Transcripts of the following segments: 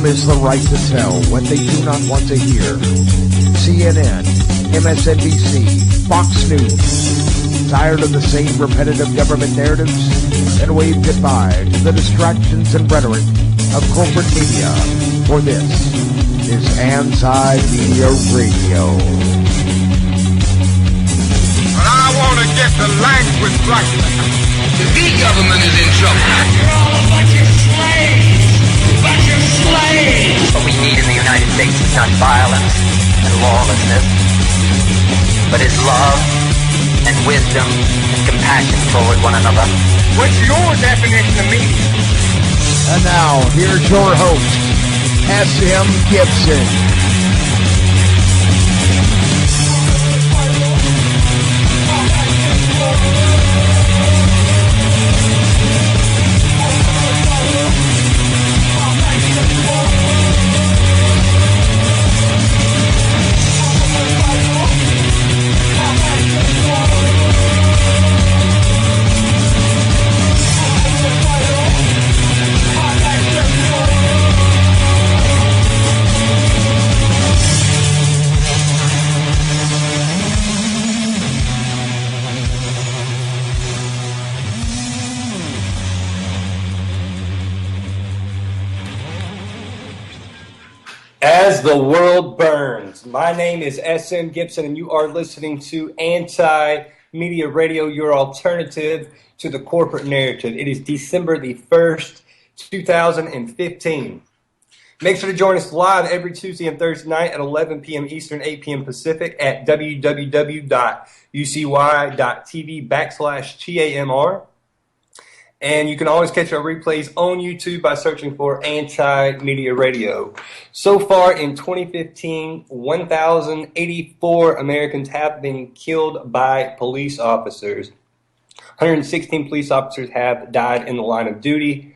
is the right to tell what they do not want to hear. CNN, MSNBC, Fox News. Tired of the same repetitive government narratives? Then wave goodbye to the distractions and rhetoric of corporate media. For this is Anti-Media Radio. But I want to get the language right. The big government is in trouble. You're all a bunch of slaves! Bunch of slaves! What we need in the United States is not violence and lawlessness, but is love and wisdom and compassion toward one another. What's your definition of media? And now, here's your host, S.M. Gibson. As the world burns, my name is S.M. Gibson, and you are listening to Anti-Media Radio, your alternative to the corporate narrative. It is December the 1st, 2015. Make sure to join us live every Tuesday and Thursday night at 11 p.m. Eastern, 8 p.m. Pacific at www.ucy.tv/TAMR. And you can always catch our replays on YouTube by searching for Anti-Media Radio. So far in 2015, 1,084 Americans have been killed by police officers. 116 police officers have died in the line of duty.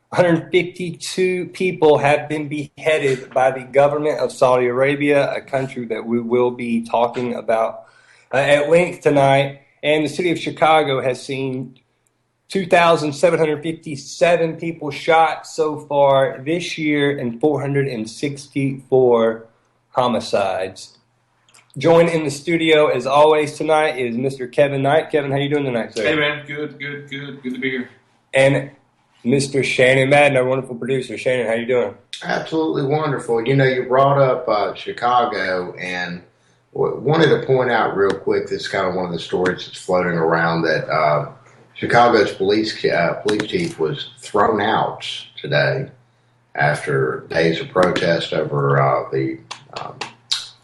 152 people have been beheaded by the government of Saudi Arabia, a country that we will be talking about at length tonight. And the city of Chicago has seen 2,757 people shot so far this year and 464 homicides. Joined in the studio, as always, tonight is Mr. Kevin Knight. Kevin, how you doing tonight, sir? Hey, man. Good to be here. And Mr. Shannon Madden, our wonderful producer. Shannon, how you doing? Absolutely wonderful. You know, you brought up Chicago, and wanted to point out real quick, this is kind of one of the stories that's floating around, that Chicago's police chief was thrown out today after days of protest over the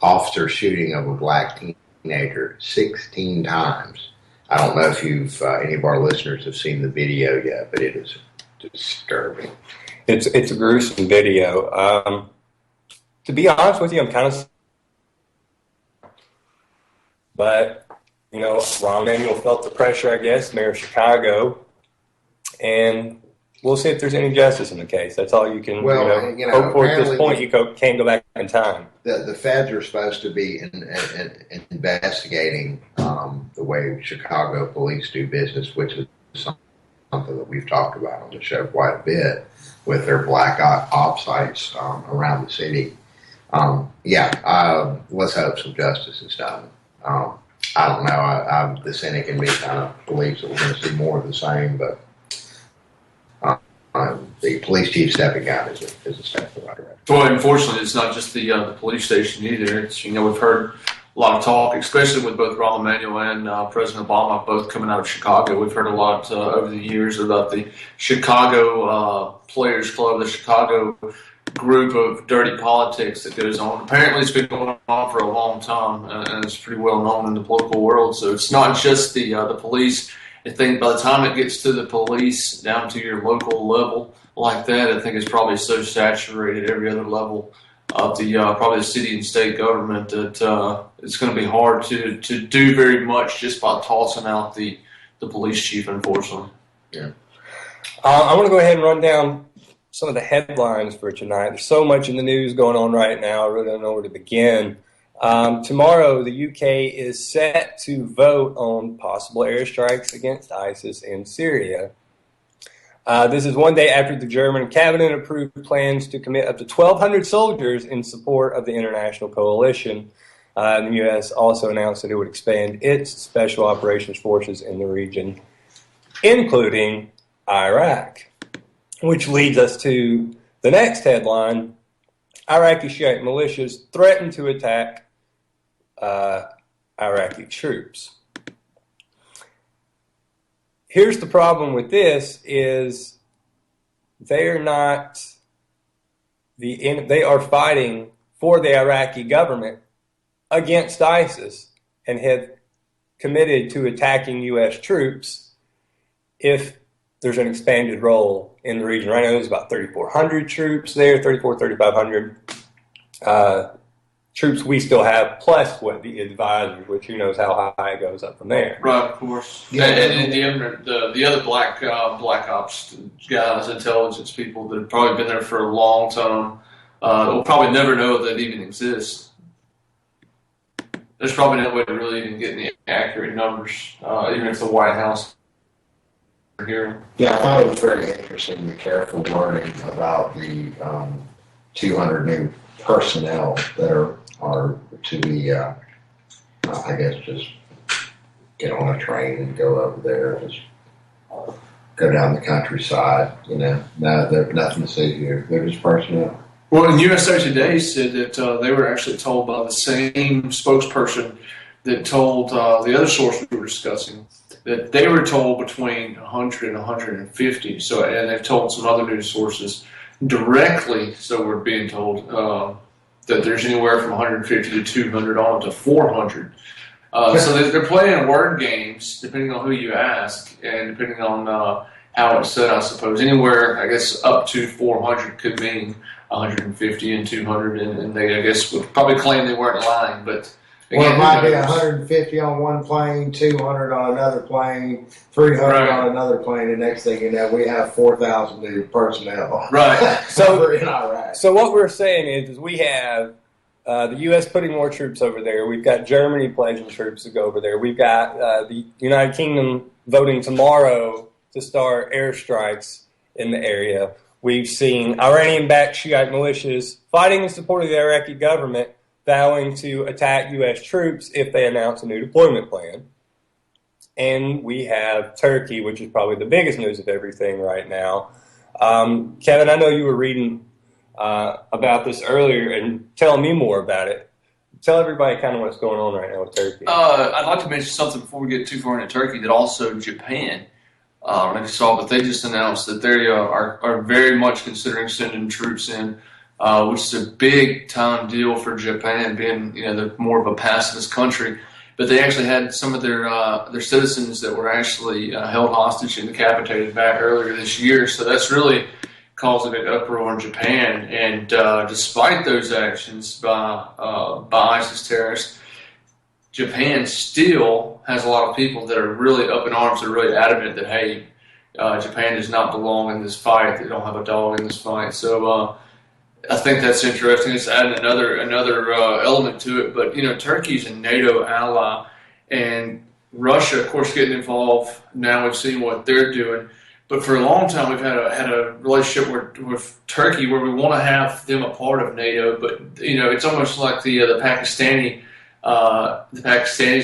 officer shooting of a black teenager 16 times. I don't know if any of our listeners have seen the video yet, but it is disturbing. It's a gruesome video. To be honest with you, I'm kind of... But... You know, Rahm Emanuel felt the pressure, I guess, mayor of Chicago, and we'll see if there's any justice in the case. That's all you can hope for at this point. You can't go back in time. The feds are supposed to be investigating the way Chicago police do business, which is something that we've talked about on the show quite a bit with their black op sites around the city. Let's hope some justice is done. I don't know. The cynic in me kind of believes that we're going to see more of the same, but the police chief stepping out is a step in the right direction. Well, unfortunately, it's not just the police station either. It's, we've heard a lot of talk, especially with both Rahm Emanuel and President Obama both coming out of Chicago. We've heard a lot over the years about the Chicago Players Club, the Chicago group of dirty politics that goes on. Apparently it's been going on for a long time, and it's pretty well known in the political world. So it's not just the police. I think by the time it gets to the police down to your local level like that, I think it's probably so saturated every other level of the probably the city and state government that it's going to be hard to do very much just by tossing out the police chief, unfortunately. Yeah. I want to go ahead and run down some of the headlines for tonight. There's so much in the news going on right now, I really don't know where to begin. Tomorrow, the UK is set to vote on possible airstrikes against ISIS in Syria. This is one day after the German cabinet approved plans to commit up to 1,200 soldiers in support of the international coalition. The U.S. also announced that it would expand its special operations forces in the region, including Iraq, which leads us to the next headline. Iraqi Shiite militias threaten to attack Iraqi troops. Here's the problem with this is they are fighting for the Iraqi government against ISIS and have committed to attacking U.S. troops if there's an expanded role in the region. Right now there's about 3,400 troops there, 3,500 troops we still have, plus what the advisors, which who knows how high it goes up from there. Right, of course. Yeah, and the other black ops guys, intelligence people that have probably been there for a long time, will probably never know that even exists. There's probably no way to really even get any accurate numbers, even if the White House are here. Yeah, I thought it was very interesting, the careful wording about the 200 new personnel that are to be, I guess, just get on a train and go over there, just go down the countryside, No, there's nothing to see here. They're just personnel. Well, and USA Today said that they were actually told by the same spokesperson that told the other source we were discussing that they were told between 100 and 150. So, and they've told some other news sources directly. So we're being told that there's anywhere from 150 to 200 on to 400. So they're playing word games depending on who you ask and depending on how it's said. I suppose anywhere, I guess, up to 400 could mean 150 and 200, and they, I guess, would probably claim they weren't lying, but again, well, it might be 150 on one plane, 200 on another plane, 300 on another plane. The next thing you know, we have 4,000 new personnel. Right. So in Iraq. So what we're saying is we have the U.S. putting more troops over there. We've got Germany pledging troops to go over there. We've got the United Kingdom voting tomorrow to start airstrikes in the area. We've seen Iranian-backed Shiite militias fighting in support of the Iraqi government, vowing to attack U.S. troops if they announce a new deployment plan. And we have Turkey, which is probably the biggest news of everything right now. Kevin, I know you were reading about this earlier and telling me more about it. Tell everybody kind of what's going on right now with Turkey. I'd like to mention something before we get too far into Turkey, that also Japan, I don't know if you saw, but they just announced that they are very much considering sending troops in, which is a big time deal for Japan, being they're more of a pacifist country. But they actually had some of their citizens that were actually held hostage and decapitated back earlier this year. So that's really caused a big uproar in Japan. And despite those actions by ISIS terrorists, Japan still has a lot of people that are really up in arms. They're really adamant that, hey, Japan does not belong in this fight. They don't have a dog in this fight. So I think that's interesting. It's adding another element to it. But Turkey's a NATO ally, and Russia, of course, getting involved. Now we've seen what they're doing. But for a long time, we've had a relationship with Turkey where we want to have them a part of NATO. But it's almost like the Pakistanis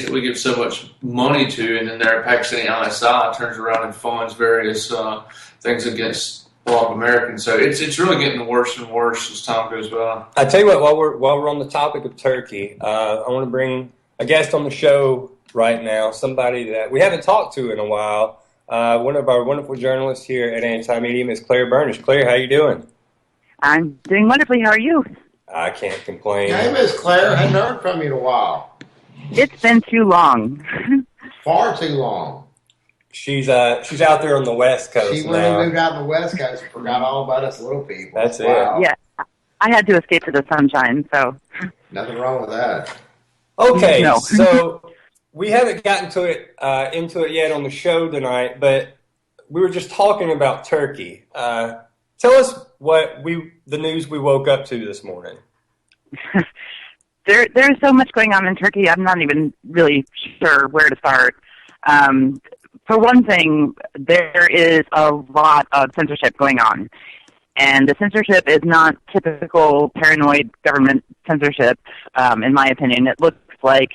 that we give so much money to, and then their Pakistani ISI turns around and funds various things against a lot of Americans. So it's really getting worse and worse as time goes by. I tell you what, while we're on the topic of Turkey, I want to bring a guest on the show right now, somebody that we haven't talked to in a while. One of our wonderful journalists here at Anti-Medium is Claire Burnish. Claire, how you doing? I'm doing wonderfully. How are you? I can't complain. Hey, Miss Claire, I hadn't heard from you in a while. It's been too long. Far too long. She's out there on the West Coast She now. really moved out on the West Coast and forgot all about us little people. That's wow. it. Yeah, I had to escape to the sunshine, so. Nothing wrong with that. Okay, No. So we haven't gotten into it yet on the show tonight, but we were just talking about Turkey. Tell us the news we woke up to this morning. There's so much going on in Turkey, I'm not even really sure where to start. for one thing, there is a lot of censorship going on. And the censorship is not typical paranoid government censorship, in my opinion. It looks like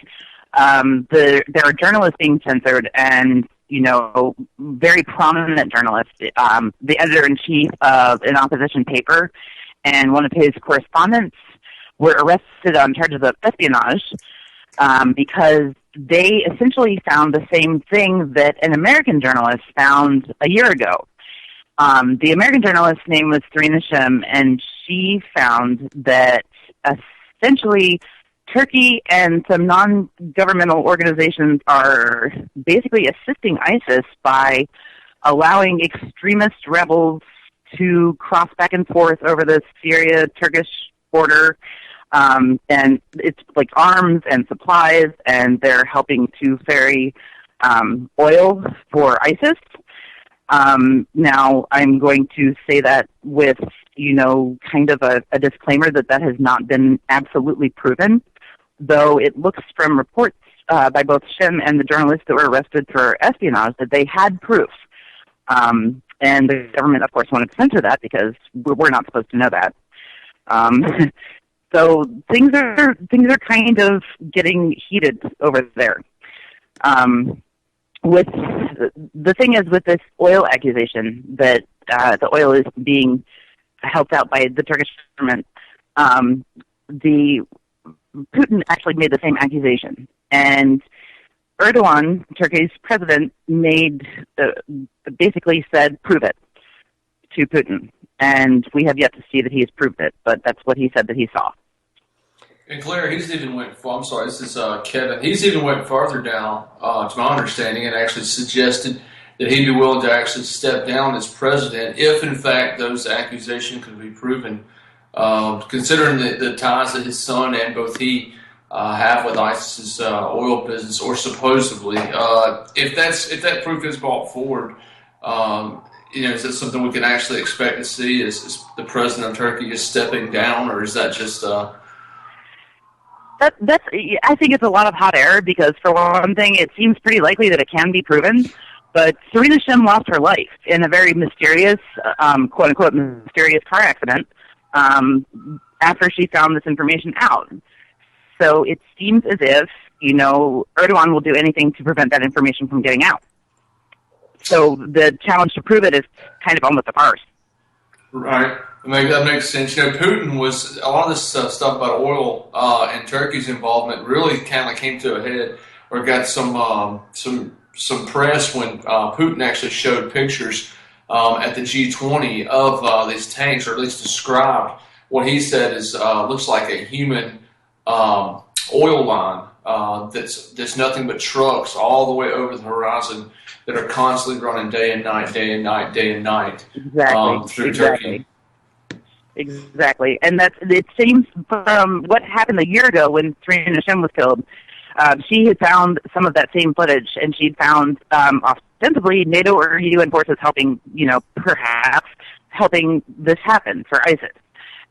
there are journalists being censored, and very prominent journalists. The editor-in-chief of an opposition paper and one of his correspondents were arrested on charges of espionage because they essentially found the same thing that an American journalist found a year ago. The American journalist's name was Serena Shim, and she found that essentially Turkey and some non-governmental organizations are basically assisting ISIS by allowing extremist rebels to cross back and forth over the Syria-Turkish border. And it's like arms and supplies, and they're helping to ferry oil for ISIS. Now, I'm going to say that with, kind of a disclaimer that has not been absolutely proven, though it looks from reports by both Shim and the journalists that were arrested for espionage that they had proof. And the government, of course, wanted to censor that because we're not supposed to know that. So things are kind of getting heated over there. With the thing is, with this oil accusation that the oil is being helped out by the Turkish government, Putin actually made the same accusation, and Erdogan, Turkey's president, basically said, "Prove it," to Putin, and we have yet to see that he has proved it. But that's what he said that he saw. And Claire, he's even went. I'm sorry, this is Kevin. He's even went further down, to my understanding, and actually suggested that he'd be willing to actually step down as president if, in fact, those accusations could be proven. Considering the ties that his son and both he have with ISIS's oil business, or supposedly, if that proof is brought forward, is that something we can actually expect to see? Is the president of Turkey is stepping down, or is that just? I think it's a lot of hot air because, for one thing, it seems pretty likely that it can be proven. But Serena Shim lost her life in a very mysterious, quote-unquote, mysterious car accident after she found this information out. So it seems as if, Erdogan will do anything to prevent that information from getting out. So the challenge to prove it is kind of almost a farce. Right. That makes sense. Putin was, a lot of this stuff about oil and Turkey's involvement really kind of came to a head, or got some press when Putin actually showed pictures at the G20 of these tanks, or at least described what he said is looks like a human oil line that's nothing but trucks all the way over the horizon that are constantly running day and night, day and night, day and night through Turkey. Exactly, and it seems from what happened a year ago when Serena Shim was killed, she had found some of that same footage, and she'd found ostensibly NATO or UN forces helping, perhaps helping this happen for ISIS.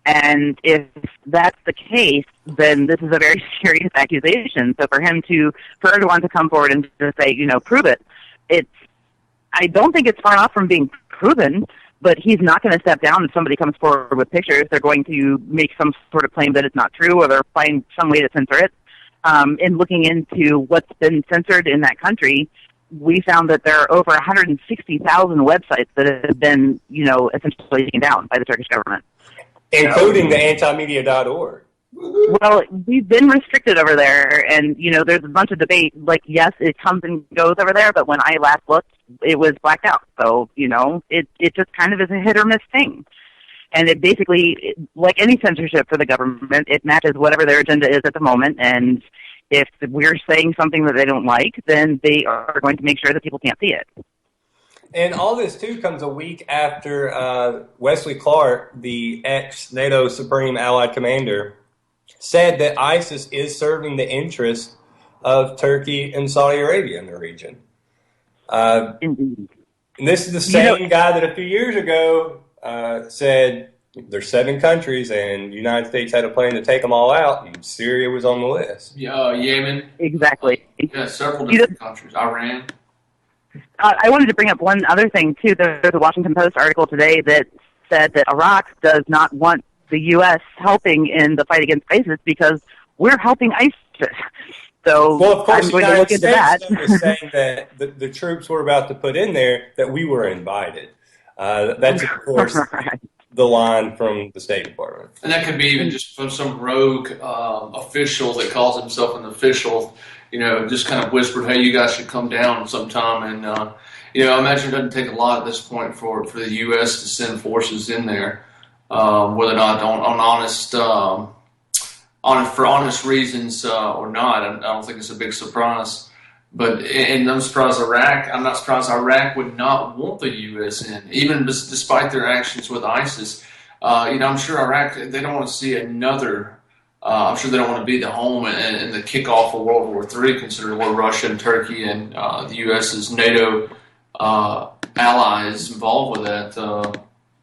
And if that's the case, then this is a very serious accusation. So for Erdogan to come forward and to say, prove it, I don't think it's far off from being proven. But he's not going to step down if somebody comes forward with pictures. They're going to make some sort of claim that it's not true, or they'll find some way to censor it. In looking into what's been censored in that country, we found that there are over 160,000 websites that have been, essentially taken down by the Turkish government. Including the antimedia.org. Well, we've been restricted over there, and, there's a bunch of debate. Like, yes, it comes and goes over there, but when I last looked, it was blacked out. So, it just kind of is a hit or miss thing. And it basically, like any censorship for the government, it matches whatever their agenda is at the moment. And if we're saying something that they don't like, then they are going to make sure that people can't see it. And all this, too, comes a week after Wesley Clark, the ex-NATO Supreme Allied Commander, said that ISIS is serving the interests of Turkey and Saudi Arabia in the region. Indeed. And this is the same guy that a few years ago said there's 7 countries and the United States had a plan to take them all out, and Syria was on the list. Yeah, Yemen. Exactly. Yeah, several different countries. Iran. I wanted to bring up one other thing, too. There's a Washington Post article today that said that Iraq does not want the U.S. helping in the fight against ISIS because we're helping ISIS. So well, of course, I'm the going to look United into States that. was saying that the troops we're about to put in there, that we were invited. That's, of course, Right. the line from the State Department. And that could be even just from some rogue official that calls himself an official, just kind of whispered, hey, you guys should come down sometime. And, I imagine it doesn't take a lot at this point for the U.S. to send forces in there, whether or not for honest reasons or not. I don't think it's a big surprise. But and I'm surprised I'm not surprised Iraq would not want the U.S. in, even despite their actions with ISIS. I'm sure Iraq, they don't want to see another. I'm sure they don't want to be the home and the kickoff of World War III, considering where Russia and Turkey and the U.S.'s NATO allies involved with that.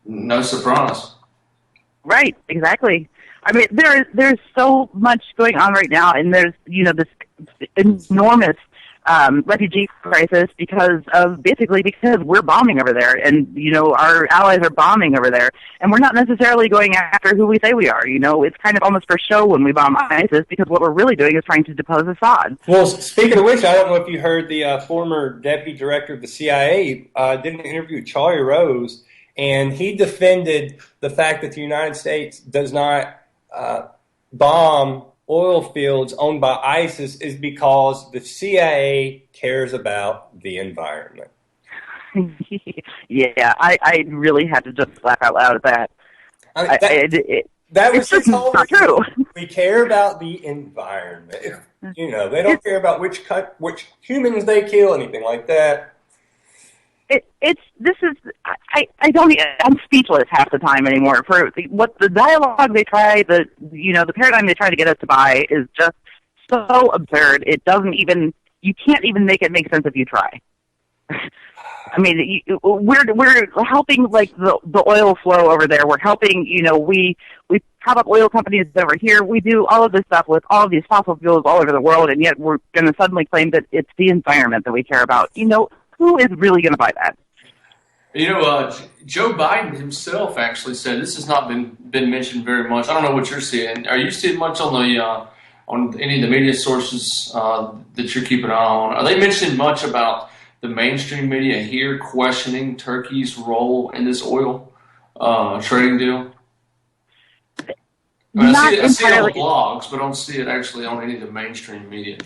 No surprise. Right, exactly. I mean, there's so much going on right now, and there's this enormous refugee crisis because we're bombing over there, and our allies are bombing over there, and we're not necessarily going after who we say we are. It's kind of almost for show when we bomb ISIS, because what we're really doing is trying to depose Assad. Well, speaking of which, I don't know if you heard the former deputy director of the CIA did an interview with Charlie Rose, and he defended the fact that the United States does not bomb oil fields owned by ISIS is because the CIA cares about the environment. Yeah, I really had to just laugh out loud at that. That was just not true. We care about the environment. They don't care about which humans they kill, anything like that. I'm speechless half the time anymore for what the dialogue they try, the paradigm they try to get us to buy is just so absurd. It doesn't even, you can't even make it make sense if you try. I mean, we're helping like the oil flow over there. We're helping, we prop up oil companies over here. We do all of this stuff with all of these fossil fuels all over the world, and yet we're going to suddenly claim that it's the environment that we care about. Who is really going to buy that? Joe Biden himself actually said, this has not been mentioned very much. I don't know what you're seeing. Are you seeing much on any of the media sources that you're keeping an eye on? Are they mentioning much about the mainstream media here questioning Turkey's role in this oil trading deal? I see it on blogs, but I don't see it actually on any of the mainstream media.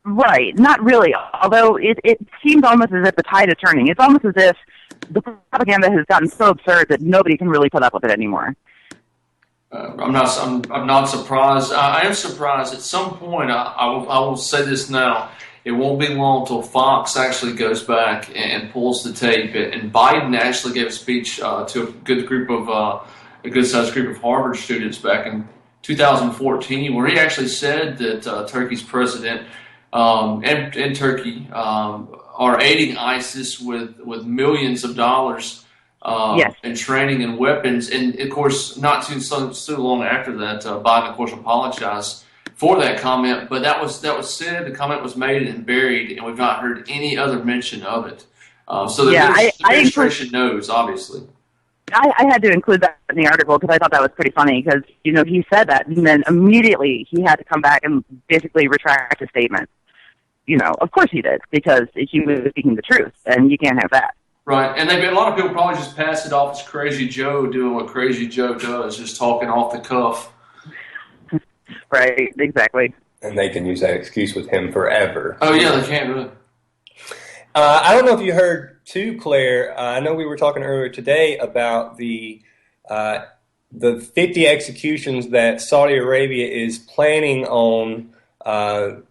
Right, not really. Although it seems almost as if the tide is turning. It's almost as if the propaganda has gotten so absurd that nobody can really put up with it anymore. I'm not surprised. I am surprised. At some point, I will say this now. It won't be long until Fox actually goes back and pulls the tape. And Biden actually gave a speech to a good sized group of Harvard students back in 2014, where he actually said that Turkey's president and Turkey are aiding ISIS with millions of dollars yes. in training and weapons. And of course, not too long after that, Biden of course apologized for that comment. But that was said. The comment was made and buried, and we've not heard any other mention of it. So the administration knows, obviously. I had to include that in the article because I thought that was pretty funny because, he said that, and then immediately he had to come back and basically retract his statement. Of course he did, because he was speaking the truth, and you can't have that. Right, and a lot of people probably just pass it off as Crazy Joe doing what Crazy Joe does, just talking off the cuff. Right, exactly. And they can use that excuse with him forever. Oh, yeah, they can, really. I don't know if you heard, too, Claire. I know we were talking earlier today about the 50 executions that Saudi Arabia is planning on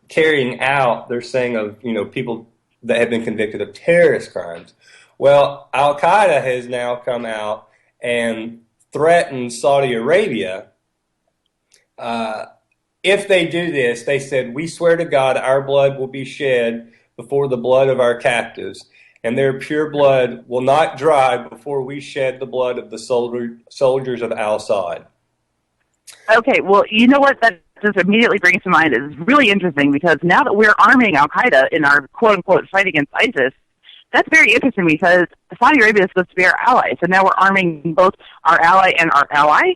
carrying out. They're saying of people that have been convicted of terrorist crimes. Well, Al Qaeda has now come out and threatened Saudi Arabia. If they do this, they said, we swear to God our blood will be shed before the blood of our captives, and their pure blood will not dry before we shed the blood of the soldiers of al-Assad. Okay, well, you know what that just immediately brings to mind is really interesting, because now that we're arming al-Qaeda in our quote-unquote fight against ISIS, That's very interesting because Saudi Arabia is supposed to be our ally, so now we're arming both our ally and our ally,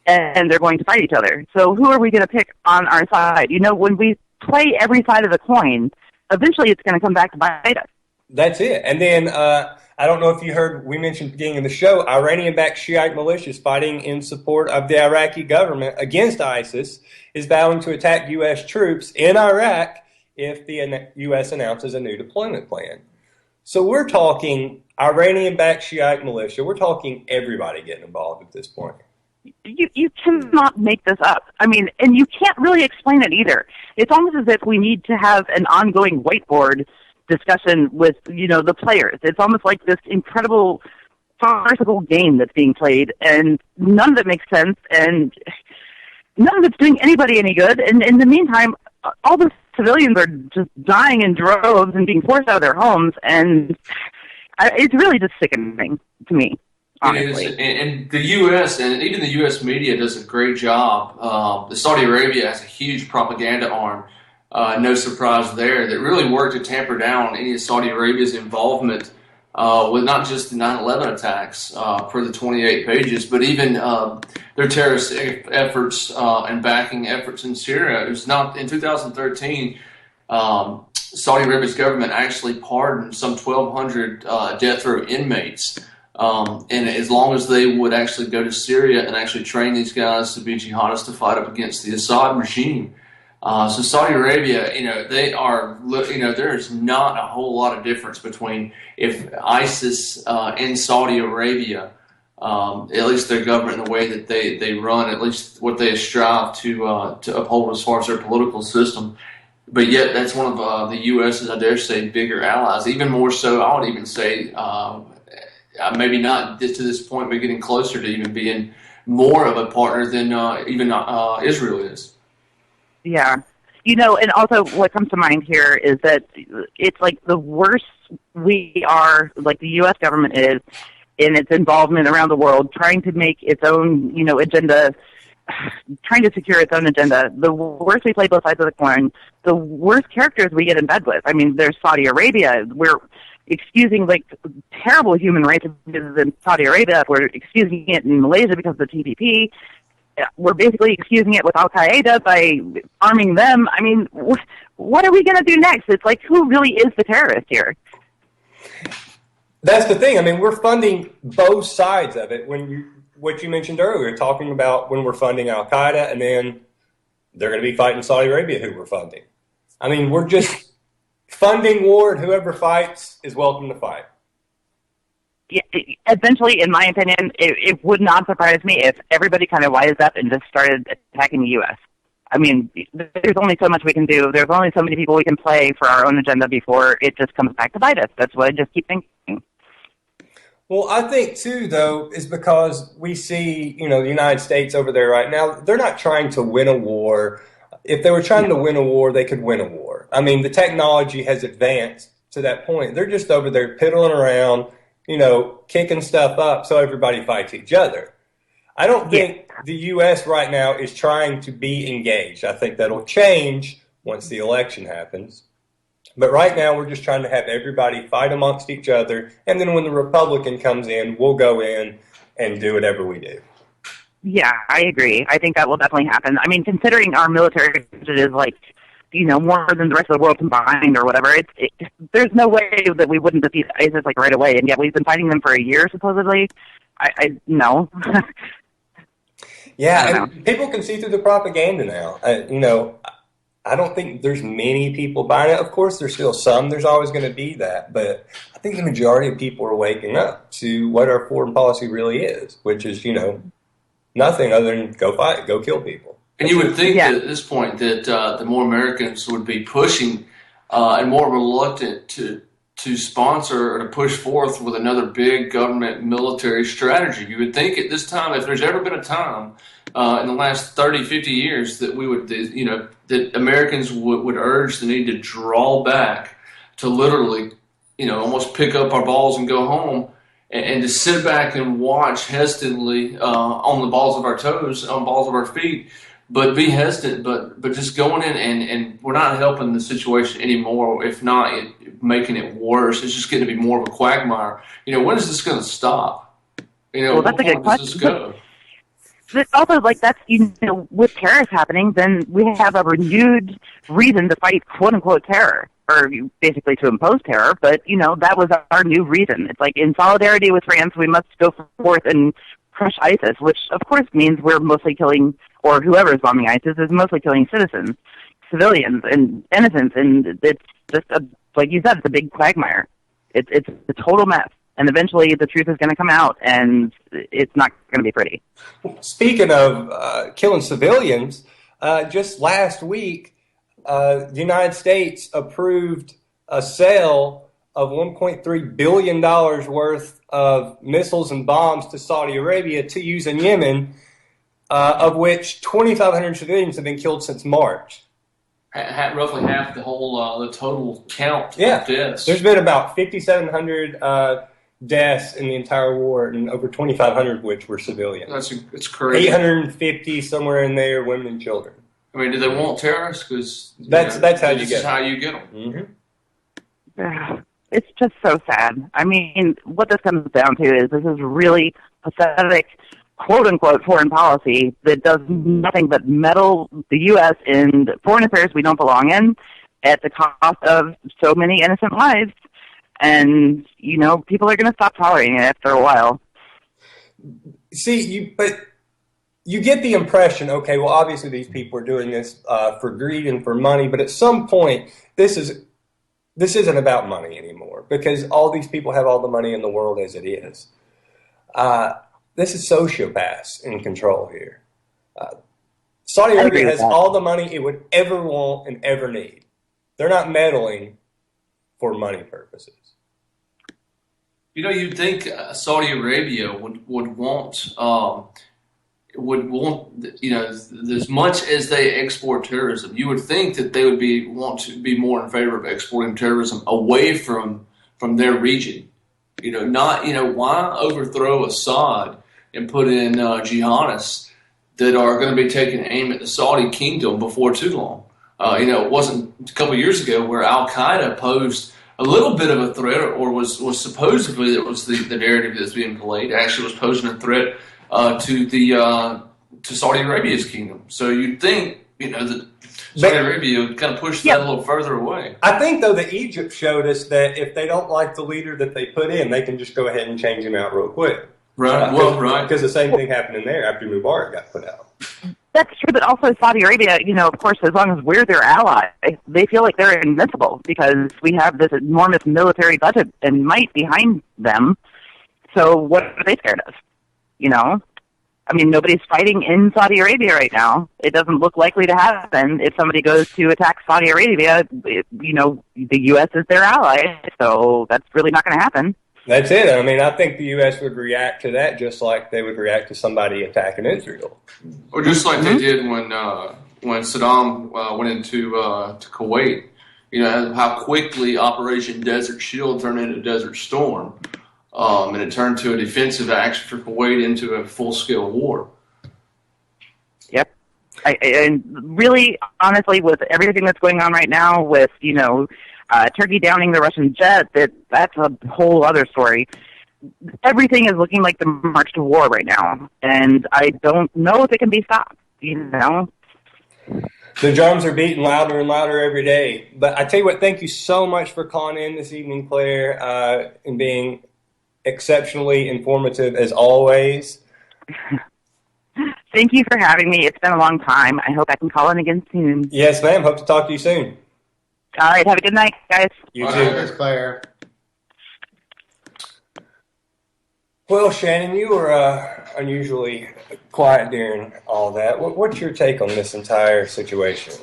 and they're going to fight each other. So who are we going to pick on our side? You know, when we play every side of the coin, eventually it's going to come back to bite us. That's it. And then I don't know if you heard, we mentioned at the beginning of the show, Iranian-backed Shiite militias fighting in support of the Iraqi government against ISIS is vowing to attack U.S. troops in Iraq if the U.S. announces a new deployment plan. So we're talking Iranian-backed Shiite militia. We're talking everybody getting involved at this point. You cannot make this up. I mean, and you can't really explain it either. It's almost as if we need to have an ongoing whiteboard discussion with, you know, the players. It's almost like this incredible farcical game that's being played, and none of it makes sense, and none of it's doing anybody any good. And in the meantime, all the civilians are just dying in droves and being forced out of their homes, and it's really just sickening to me. Honestly. It is, and the U.S. and even the U.S. media does a great job. Saudi Arabia has a huge propaganda arm, no surprise there, that really worked to tamper down any of Saudi Arabia's involvement with not just the 9/11 attacks per the 28 pages, but even their terrorist efforts and backing efforts in Syria. It was not in 2013. Saudi Arabia's government actually pardoned some 1,200 death row inmates. And as long as they would actually go to Syria and actually train these guys to be jihadists to fight up against the Assad regime. So Saudi Arabia, you know, they are, you know, there is not a whole lot of difference between if ISIS in Saudi Arabia, at least their government and the way that they run, at least what they strive to uphold as far as their political system. But yet that's one of the U.S.'s, I dare say, bigger allies. Even more so, I would even say, maybe not to this point, but getting closer to even being more of a partner than even Israel is. Yeah. You know, and also what comes to mind here is that it's like the worse we are, like the U.S. government is, in its involvement around the world, trying to make its own, you know, agenda, trying to secure its own agenda. The worse we play both sides of the coin, the worse characters we get in bed with. I mean, there's Saudi Arabia. We're excusing like terrible human rights abuses in Saudi Arabia. We're excusing it in Malaysia because of the TPP. We're basically excusing it with Al Qaeda by arming them. I mean, what are we going to do next? It's like, who really is the terrorist here? That's the thing. I mean, we're funding both sides of it. What you mentioned earlier, talking about when we're funding Al Qaeda, and then they're going to be fighting Saudi Arabia, who we're funding. I mean, we're just funding war, and whoever fights is welcome to fight. Yeah, eventually, in my opinion, it would not surprise me if everybody kind of wised up and just started attacking the U.S. I mean, there's only so much we can do. There's only so many people we can play for our own agenda before it just comes back to bite us. That's what I just keep thinking. Well, I think, too, though, is because we see, you know, the United States over there right now, they're not trying to win a war. If they were trying to win a war, they could win a war. I mean, the technology has advanced to that point. They're just over there piddling around, you know, kicking stuff up so everybody fights each other. I don't think the U.S. right now is trying to be engaged. I think that'll change once the election happens. But right now, we're just trying to have everybody fight amongst each other, and then when the Republican comes in, we'll go in and do whatever we do. Yeah, I agree. I think that will definitely happen. I mean, considering our military budget is like, you know, more than the rest of the world combined or whatever, there's no way that we wouldn't defeat ISIS like right away, and yet we've been fighting them for a year, supposedly. I no. Yeah, and people can see through the propaganda now. You know, I don't think there's many people buying it. Of course, there's still some. There's always going to be that. But I think the majority of people are waking up to what our foreign policy really is, which is, you know, nothing other than go fight, go kill people. And you would think that at this point that the more Americans would be pushing and more reluctant to sponsor or to push forth with another big government military strategy. You would think at this time, if there's ever been a time in the last 30, 50 years that we would, you know, that Americans would urge the need to draw back, to literally, you know, almost pick up our balls and go home, and to sit back and watch hesitantly on the balls of our toes, on balls of our feet, but be hesitant. But just going in and we're not helping the situation anymore. If not, making it worse. It's just getting to be more of a quagmire. When is this going to stop? Well, that's a good question. Does this go? But also, that's, with terrorists happening, then we have a renewed reason to fight quote-unquote terror, or basically to impose terror, but, that was our new reason. It's like, in solidarity with France, we must go forth and crush ISIS, which, of course, means we're mostly killing, or whoever is bombing ISIS is mostly killing civilians, and innocents, and it's just, like you said, it's a big quagmire. It's a total mess. And eventually the truth is going to come out, and it's not going to be pretty. Speaking of killing civilians, just last week, the United States approved a sale of $1.3 billion worth of missiles and bombs to Saudi Arabia to use in Yemen, of which 2,500 civilians have been killed since March. Roughly half the whole the total count of deaths. There's been about 5,700 deaths in the entire war, and over 2,500 of which were civilians. It's crazy. 850 somewhere in there, women and children. I mean, do they want terrorists? Because that's how you get them. This is how you get them. Mm-hmm. It's just so sad. I mean, what this comes down to is this is really pathetic, quote-unquote, foreign policy that does nothing but meddle the U.S. in foreign affairs we don't belong in at the cost of so many innocent lives. And, people are going to stop tolerating it after a while. See, but you get the impression, okay, well, obviously these people are doing this for greed and for money, but at some point, this isn't about money anymore, because all these people have all the money in the world as it is. This is sociopaths in control here. Saudi Arabia has all the money it would ever want and ever need. They're not meddling for money purposes. You'd think Saudi Arabia would want as much as they export terrorism, you would think that they would want to be more in favor of exporting terrorism away from their region. Why overthrow Assad and put in jihadists that are going to be taking aim at the Saudi kingdom before too long? It wasn't a couple of years ago where Al-Qaeda posed a little bit of a threat, or was supposedly, that was the narrative that's being played, actually was posing a threat to Saudi Arabia's kingdom. So you'd think, that Saudi Arabia would kind of push that a little further away. I think, though, that Egypt showed us that if they don't like the leader that they put in, they can just go ahead and change him out real quick. Right. Right. Because the same thing happened in there after Mubarak got put out. That's true, but also Saudi Arabia, of course, as long as we're their ally, they feel like they're invincible because we have this enormous military budget and might behind them. So what are they scared of? I mean, nobody's fighting in Saudi Arabia right now. It doesn't look likely to happen. If somebody goes to attack Saudi Arabia, the U.S. is their ally, so that's really not going to happen. That's it. I mean, I think the U.S. would react to that just like they would react to somebody attacking Israel. Or just like they did when Saddam went into to Kuwait. How quickly Operation Desert Shield turned into Desert Storm. And it turned to a defensive action for Kuwait into a full-scale war. Yep. And really, honestly, with everything that's going on right now with, Turkey downing the Russian jet, that's a whole other story. Everything is looking like the march to war right now, and I don't know if it can be stopped, The drums are beating louder and louder every day. But I tell you what, thank you so much for calling in this evening, Claire, and being exceptionally informative as always. Thank you for having me. It's been a long time. I hope I can call in again soon. Yes, ma'am. Hope to talk to you soon. All right. Have a good night, guys. You too. Thanks, Claire. Well, Shannon, you were unusually quiet during all that. What's your take on this entire situation?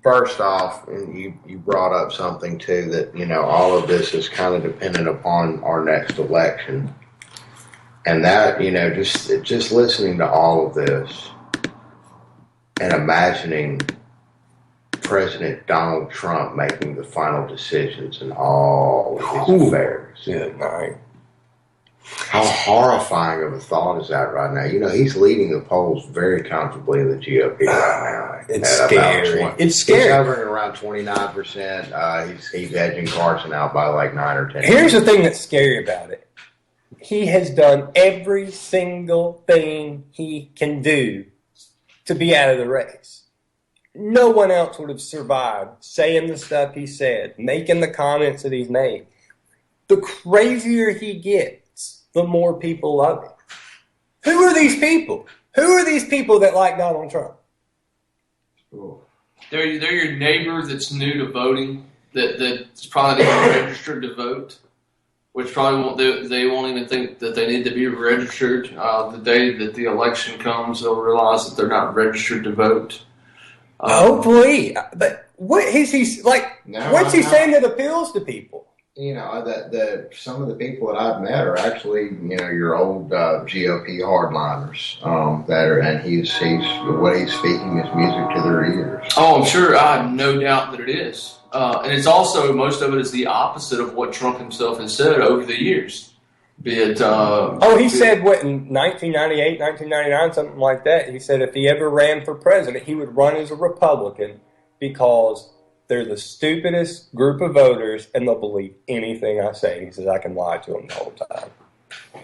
First off, you brought up something too that all of this is kind of dependent upon our next election, and that just listening to all of this and imagining President Donald Trump making the final decisions in all of his affairs. Good night. How horrifying of a thought is that right now? You know, he's leading the polls very comfortably in the GOP right now. It's scary. It's scary. He's hovering around 29%. He's edging Carson out by like 9 or 10. Here's the thing that's scary about it. He has done every single thing he can do to be out of the race. No one else would have survived saying the stuff he said, making the comments that he's made. The crazier he gets, the more people love him. Who are these people? Who are these people that like Donald Trump? Cool. They're your neighbor that's new to voting, that's probably not even registered to vote, which probably they won't even think that they need to be registered. The day that the election comes, they'll realize that they're not registered to vote. Hopefully, but what is he like? What's he saying that appeals to people? You know, that some of the people that I've met are actually, you know, your old GOP hardliners and he's the way he's speaking is music to their ears. Oh, I'm sure. I have no doubt that it is. And it's also, most of it is the opposite of what Trump himself has said over the years. Be it... he said, what, in 1998, 1999, something like that, he said if he ever ran for president, he would run as a Republican because they're the stupidest group of voters and they'll believe anything I say. He says I can lie to them the whole time.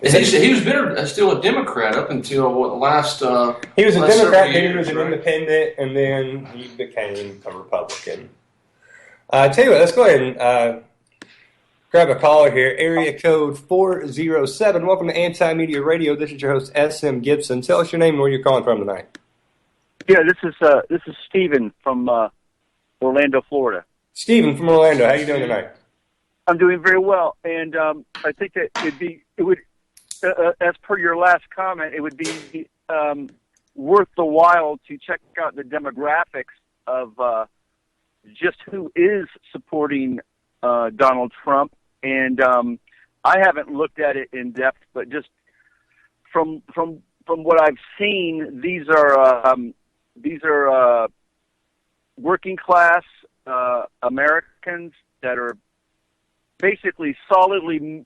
And he was still a Democrat up until the last... he was a Democrat, then he was an independent, and then he became a Republican. I tell you what, let's go ahead and grab a caller here. Area code 407. Welcome to Anti-Media Radio. This is your host, S.M. Gibson. Tell us your name and where you're calling from tonight. Yeah, this is Stephen from Orlando, Florida. Stephen from Orlando. How you doing tonight? I'm doing very well, and I think that it would, as per your last comment, it would be worth the while to check out the demographics of just who is supporting Donald Trump. And I haven't looked at it in depth, but just from what I've seen, these are working class Americans that are basically solidly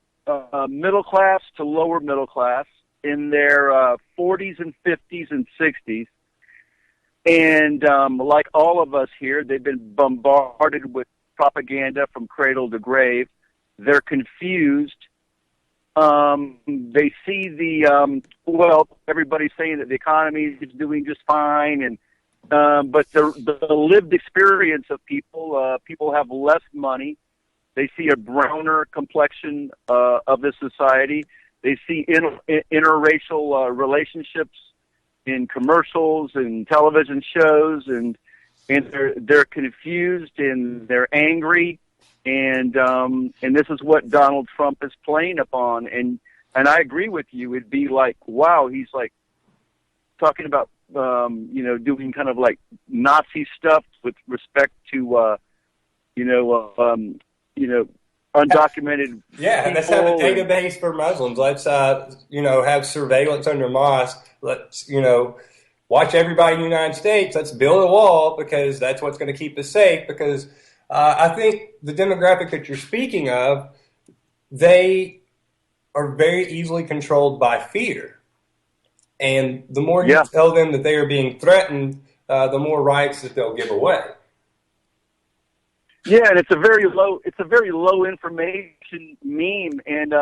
middle class to lower middle class in their 40s and 50s and 60s. And like all of us here, they've been bombarded with propaganda from cradle to grave. They're confused. They see everybody's saying that the economy is doing just fine, and but the lived experience of people have less money. They see a browner complexion of the society. They see interracial relationships in commercials and television shows, and they're confused and they're angry, and this is what Donald Trump is playing upon. And I agree with you. It'd be like, wow, he's like talking about doing kind of like Nazi stuff with respect to undocumented. Yeah, let's have a database for Muslims. Let's have surveillance on your mosque. Let's watch everybody in the United States. Let's build a wall because that's what's going to keep us safe. Because I think the demographic that you're speaking of, they are very easily controlled by fear. And the more you tell them that they are being threatened, the more rights that they'll give away. Yeah, and it's a very low information meme, and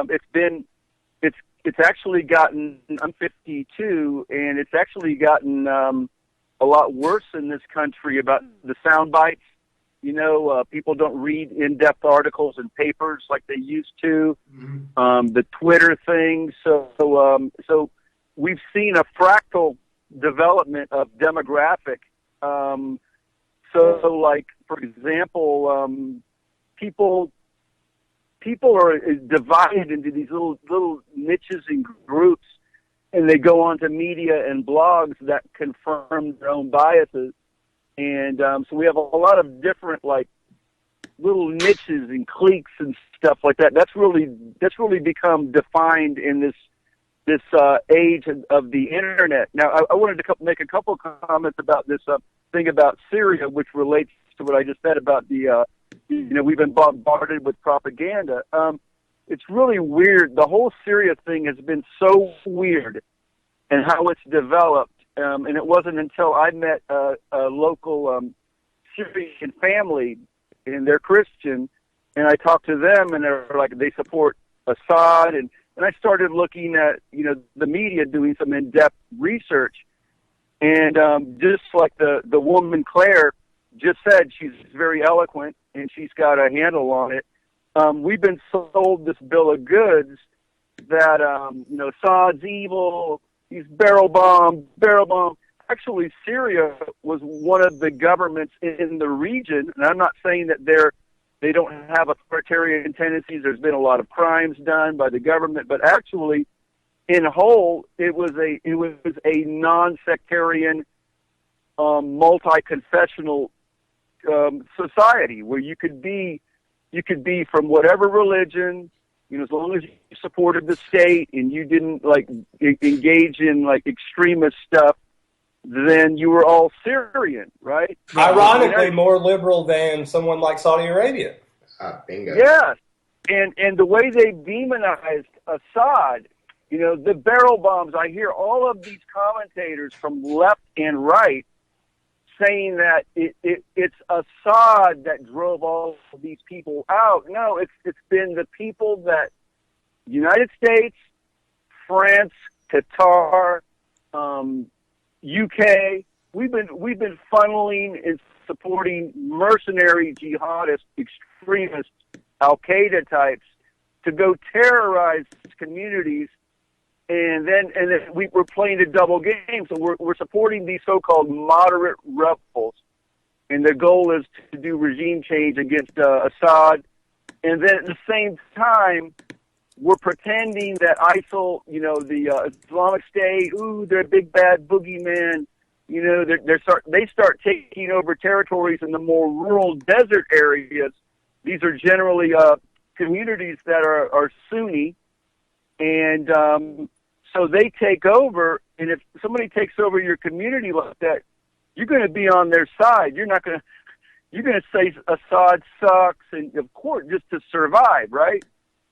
it's actually gotten. I'm 52, and it's actually gotten a lot worse in this country about the sound bites. People don't read in-depth articles and papers like they used to. Mm-hmm. The Twitter thing. So we've seen a fractal development of demographic. So like, for example, people are divided into these little niches and groups, and they go onto media and blogs that confirm their own biases. And so we have a lot of different like little niches and cliques and stuff like that. That's really become defined in this age of the internet. Now, I wanted to make a couple comments about this thing about Syria, which relates to what I just said about the, we've been bombarded with propaganda. it's really weird. The whole Syria thing has been so weird, and how it's developed. And it wasn't until I met a local Syrian family, and they're Christian, and I talked to them, and they're like, they support Assad, and I started looking at, the media, doing some in-depth research, and just like the woman Claire just said, she's very eloquent, and she's got a handle on it. We've been sold this bill of goods that, Assad's evil, he's barrel bomb. Actually, Syria was one of the governments in the region, and I'm not saying that they don't have authoritarian tendencies. There's been a lot of crimes done by the government, but actually, in whole, it was a non-sectarian, multi-confessional society where you could be from whatever religion, as long as you supported the state and you didn't engage in extremist stuff, then you were all Syrian, right? Ironically, more liberal than someone like Saudi Arabia. Bingo. Yes, and the way they demonized Assad, the barrel bombs. I hear all of these commentators from left and right saying that it's Assad that drove all of these people out. No, it's been the people that United States, France, Qatar, UK. We've been funneling and supporting mercenary jihadist, extremist, Al Qaeda types to go terrorize communities. And then we're playing a double game. So we're supporting these so-called moderate rebels, and the goal is to do regime change against Assad. And then at the same time, we're pretending that ISIL, the Islamic State, they're a big bad boogeyman. They start taking over territories in the more rural desert areas. These are generally communities that are Sunni, and so they take over, and if somebody takes over your community like that, you're going to be on their side. You're going to say Assad sucks, and of course, just to survive, right?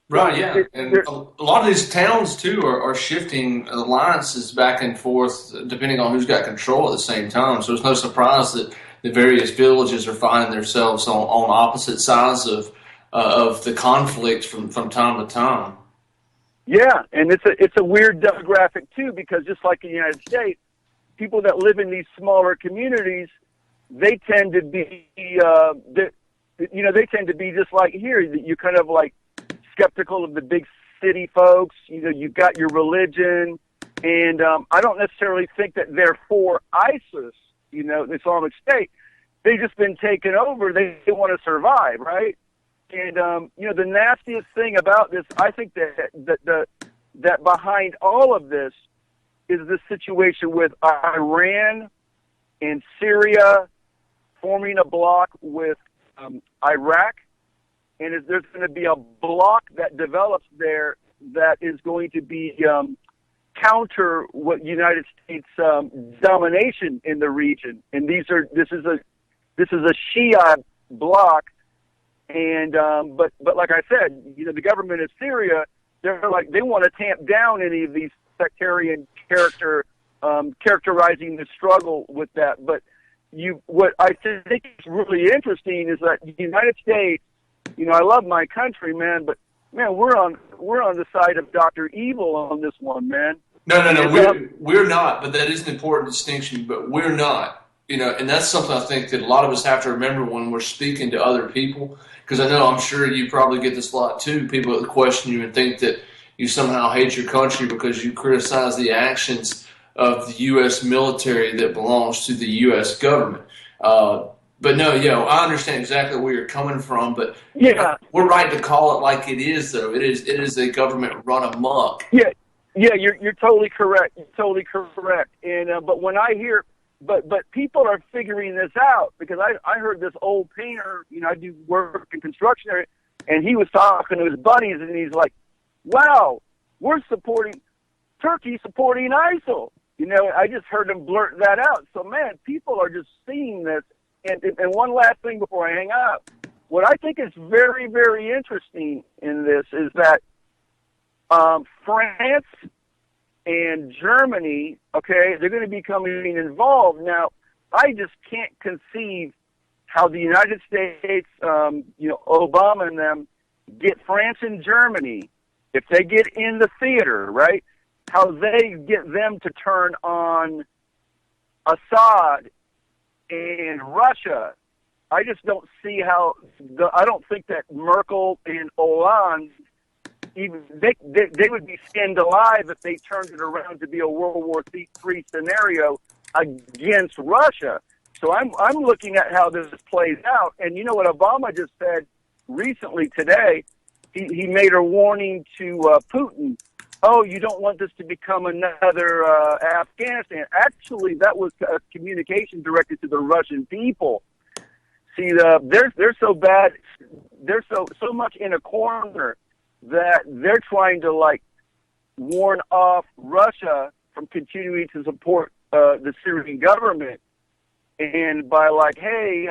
Right, yeah. And a lot of these towns, too, are shifting alliances back and forth depending on who's got control at the same time. So it's no surprise that the various villages are finding themselves on opposite sides of the conflict from time to time. Yeah, and it's a weird demographic too, because just like in the United States, people that live in these smaller communities, they tend to be, they tend to be just like here. You kind of like skeptical of the big city folks. You've got your religion, and I don't necessarily think that they're for ISIS, the Islamic State. They've just been taken over. They want to survive, right? And the nastiest thing about this, I think that behind all of this is the situation with Iran and Syria forming a bloc with Iraq, and there's going to be a bloc that develops there that is going to be counter what United States domination in the region. And this is a Shia bloc. And but like I said, the government of Syria, they want to tamp down any of these sectarian characterizing the struggle with that. But what I think is really interesting is that the United States, I love my country, man, but man, we're on the side of Dr. Evil on this one, man. No, we're not. But that is an important distinction. But we're not. And that's something I think that a lot of us have to remember when we're speaking to other people. Because I'm sure you probably get this a lot too. People that question you and think that you somehow hate your country because you criticize the actions of the U.S. military that belongs to the U.S. government. But no, I understand exactly where you're coming from. But yeah, we're right to call it like it is, though. It is a government run amok. Yeah, you're totally correct. You're totally correct. And but when I hear. But people are figuring this out, because I heard this old painter, I do work in construction area, and he was talking to his buddies, and he's like, wow, we're Turkey supporting ISIL. I just heard him blurt that out. So, man, people are just seeing this. And one last thing before I hang up, what I think is very, very interesting in this is that France and Germany, okay, they're going to be coming involved. Now, I just can't conceive how the United States, Obama and them get France and Germany, if they get in the theater, right, how they get them to turn on Assad and Russia. I just don't see how. I don't think that Merkel and Hollande even they would be skinned alive if they turned it around to be a World War III scenario against Russia. So I'm looking at how this plays out, and you know what Obama just said recently today. He made a warning to Putin. Oh, you don't want this to become another Afghanistan. Actually, that was a communication directed to the Russian people. See, they're so bad. They're so much in a corner that they're trying to warn off Russia from continuing to support the Syrian government. And by hey,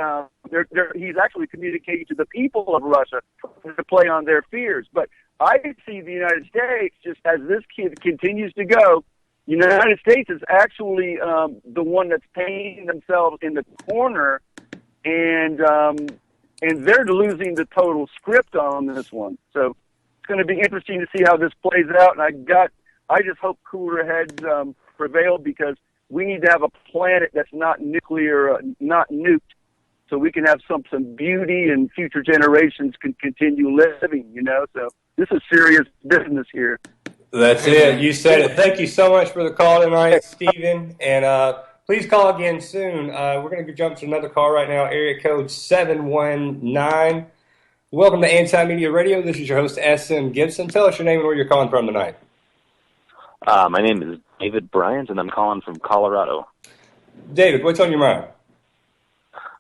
he's actually communicating to the people of Russia to play on their fears. But I see the United States, just as this kid continues to go, the United States is actually the one that's painting themselves in the corner, and they're losing the total script on this one. So it's going to be interesting to see how this plays out. And I just hope cooler heads prevail, because we need to have a planet that's not nuclear, not nuked, so we can have some beauty and future generations can continue living, So this is serious business here. That's it. You said it. Thank you so much for the call tonight, Stephen. And please call again soon. We're going to jump to another call right now, area code 719. Welcome to Anti-Media Radio. This is your host, S.M. Gibson. Tell us your name and where you're calling from tonight. My name is David Bryant, and I'm calling from Colorado. David, what's on your mind?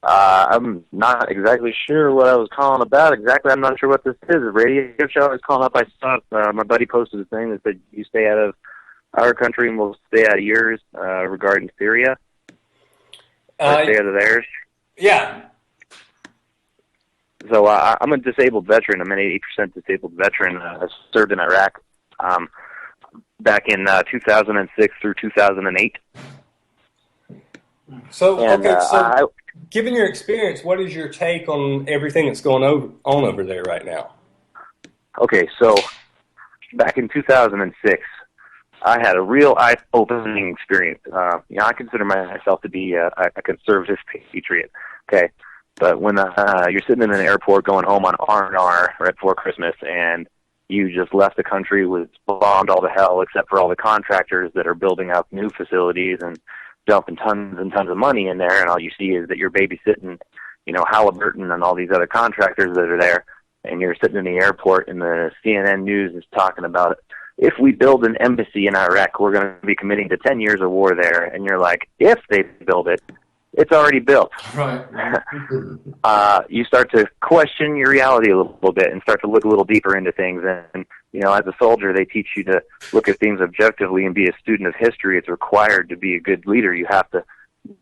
I'm not exactly sure what I was calling about. Exactly, I'm not sure what this is. A radio show I was calling up. I saw my buddy posted a thing that said, you stay out of our country and we'll stay out of yours, regarding Syria. Stay out of theirs. Yeah. So I'm a disabled veteran. I'm an 80% disabled veteran. I served in Iraq back in 2006 through 2008. So, given your experience, what is your take on everything that's going on over there right now? Okay, so back in 2006, I had a real eye-opening experience. I consider myself to be a conservative patriot. Okay, but when you're sitting in an airport going home on R&R right before Christmas, and you just left the country, was bombed all to hell, except for all the contractors that are building up new facilities and dumping tons and tons of money in there, and all you see is that you're babysitting, Halliburton and all these other contractors that are there, and you're sitting in the airport and the CNN News is talking about it. If we build an embassy in Iraq, we're going to be committing to 10 years of war there. And you're like, if they build it, it's already built. Right. You start to question your reality a little bit and start to look a little deeper into things. And as a soldier, they teach you to look at things objectively and be a student of history. It's required to be a good leader. You have to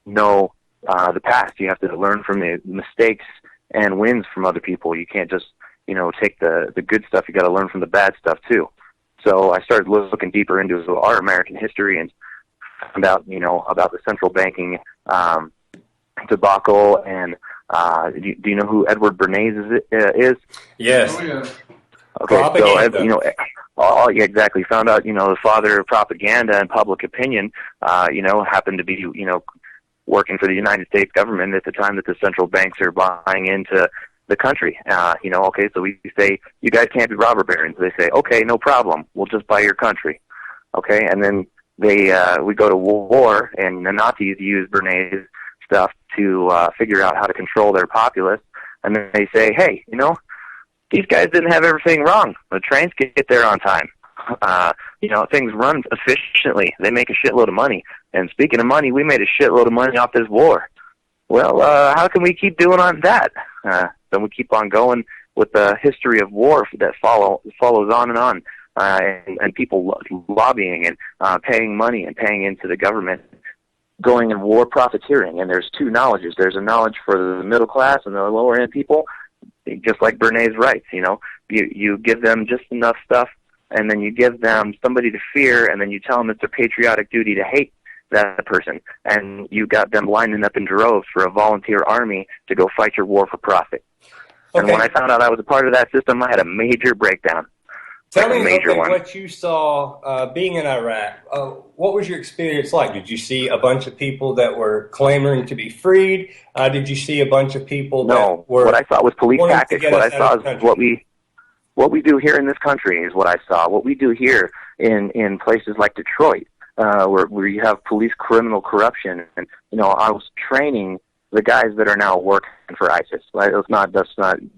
know the past. You have to learn from the mistakes and wins from other people. You can't just, take the good stuff. You got to learn from the bad stuff too. So I started looking deeper into our American history and found out, about the central banking debacle. And do you know who Edward Bernays is? Yes. Oh, yeah. Okay, Propaganda. so yeah, exactly. Found out, the father of propaganda and public opinion, happened to be, working for the United States government at the time that the central banks are buying into the country. Okay, so we say, you guys can't be robber barons. They say, okay, no problem. We'll just buy your country. Okay, and then we go to war, and the Nazis use Bernays' stuff to figure out how to control their populace. And then they say, hey, these guys didn't have everything wrong. The trains get there on time. Things run efficiently. They make a shitload of money. And speaking of money, we made a shitload of money off this war. Well, how can we keep doing on that? Then we keep on going with the history of war that follows on and on, and people lobbying and paying money and paying into the government, going in war profiteering. And there's two knowledges. There's a knowledge for the middle class and the lower end people. just like Bernays writes, you give them just enough stuff, and then you give them somebody to fear, and then you tell them it's their patriotic duty to hate that person, and you got them lining up in droves for a volunteer army to go fight your war for profit. And when I found out I was a part of that system, I had a major breakdown. Tell me what you saw being in Iraq. What was your experience like? Did you see a bunch of people that were clamoring to be freed? Did you see a bunch of people that were... what I saw was police tactics. What I saw is what we do here in this country is what I saw. What we do here in places like Detroit, where you have police criminal corruption. And, I was training the guys that are now working for ISIS. Let's not